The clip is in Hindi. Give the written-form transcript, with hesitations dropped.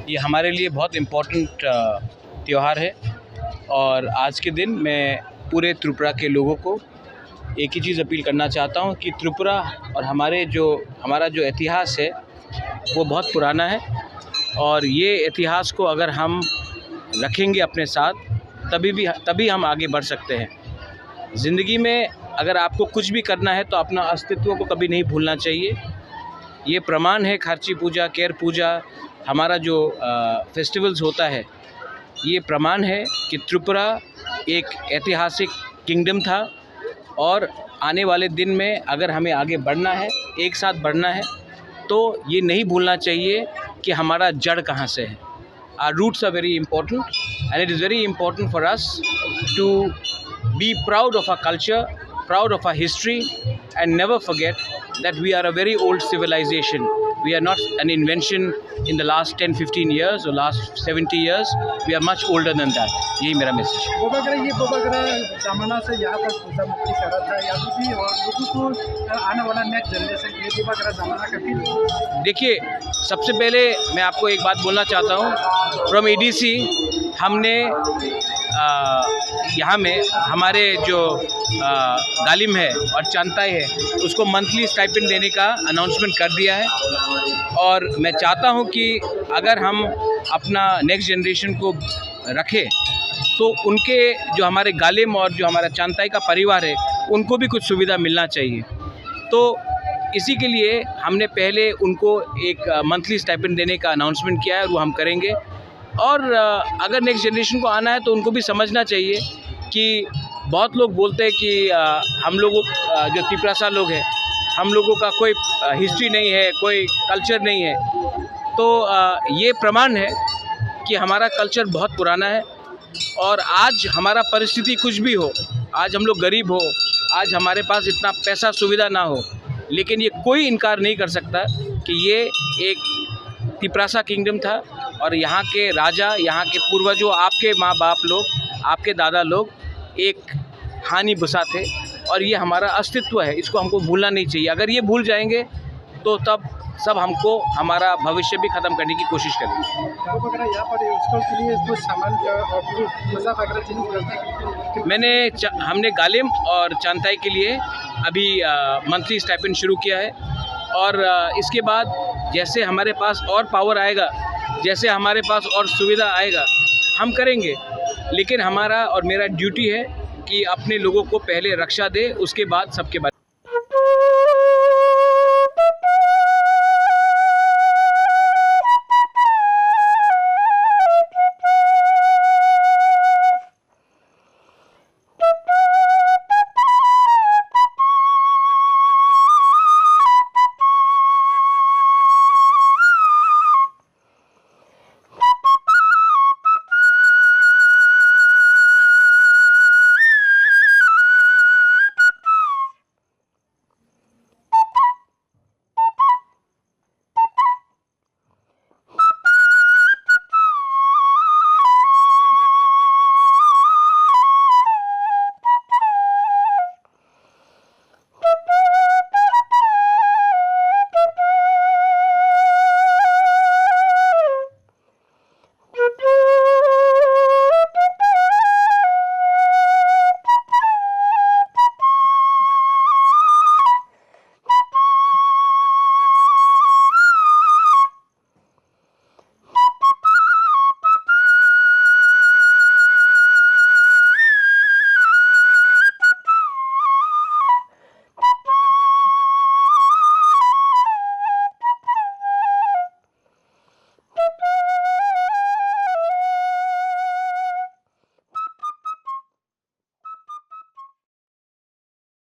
ये हमारे लिए बहुत इम्पोर्टेंट त्यौहार है और आज के दिन मैं पूरे त्रिपुरा के लोगों को एक ही चीज़ अपील करना चाहता हूँ कि त्रिपुरा और हमारा जो इतिहास है वो बहुत पुराना है और ये इतिहास को अगर हम रखेंगे अपने साथ तभी हम आगे बढ़ सकते हैं। ज़िंदगी में अगर आपको कुछ भी करना है तो अपना अस्तित्व को कभी नहीं भूलना चाहिए। ये प्रमाण है खार्ची पूजा, केर पूजा, हमारा जो फेस्टिवल्स होता है, ये प्रमाण है कि त्रिपुरा एक ऐतिहासिक किंगडम था और आने वाले दिन में अगर हमें आगे बढ़ना है, एक साथ बढ़ना है, तो ये नहीं भूलना चाहिए कि हमारा जड़ कहाँ से है। Our roots are very important and it is very important for us to be proud of our culture, proud of our history and never forget that we are a very old civilization We are not an invention in the last 10-15 years or last 70 years. We are much older than that. यही मेरा मैसेज है। बोबागरा ज़माना से यहाँ पर पूजा मुक्ति करा था या भी, और लोगों को आने वाला नेक्स्ट जनरेशन के लिए बोबागरा ज़माना का फील। देखिए, सबसे पहले मैं आपको एक बात बोलना चाहता हूँ। फ्रॉम ADC हमने यहाँ में हमारे जो गालिम है और चांताई है उसको मंथली स्टाइपेंड देने का अनाउंसमेंट कर दिया है। और मैं चाहता हूँ कि अगर हम अपना नेक्स्ट जनरेशन को रखें तो उनके जो हमारे गालिम और जो हमारा चांताई का परिवार है उनको भी कुछ सुविधा मिलना चाहिए। तो इसी के लिए हमने पहले उनको एक मंथली स्टाइपेंड देने का अनाउंसमेंट किया है और वो हम करेंगे। और अगर नेक्स्ट जनरेशन को आना है तो उनको भी समझना चाहिए कि बहुत लोग बोलते हैं कि हम लोगों जो तिपरासा लोग हैं हम लोगों का कोई हिस्ट्री नहीं है, कोई कल्चर नहीं है। तो ये प्रमाण है कि हमारा कल्चर बहुत पुराना है। और आज हमारा परिस्थिति कुछ भी हो, आज हम लोग गरीब हो, आज हमारे पास इतना पैसा सुविधा ना हो, लेकिन ये कोई इनकार नहीं कर सकता कि ये एक तिपरासा किंगडम था और यहाँ के राजा, यहाँ के पूर्वजों, आपके माँ बाप लोग, आपके दादा लोग एक हानि बसा थे और ये हमारा अस्तित्व है। इसको हमको भूलना नहीं चाहिए। अगर ये भूल जाएंगे तो तब सब हमको हमारा भविष्य भी ख़त्म करने की कोशिश करेंगे। यहाँ पर स्टॉल के लिए कुछ सामान हमने गालिम और चांताई के लिए अभी मंथली स्टाइपेंड शुरू किया है। और इसके बाद जैसे हमारे पास और पावर आएगा, जैसे हमारे पास और सुविधा आएगा, हम करेंगे। लेकिन हमारा और मेरा ड्यूटी है कि अपने लोगों को पहले रक्षा दे, उसके बाद सबके बाद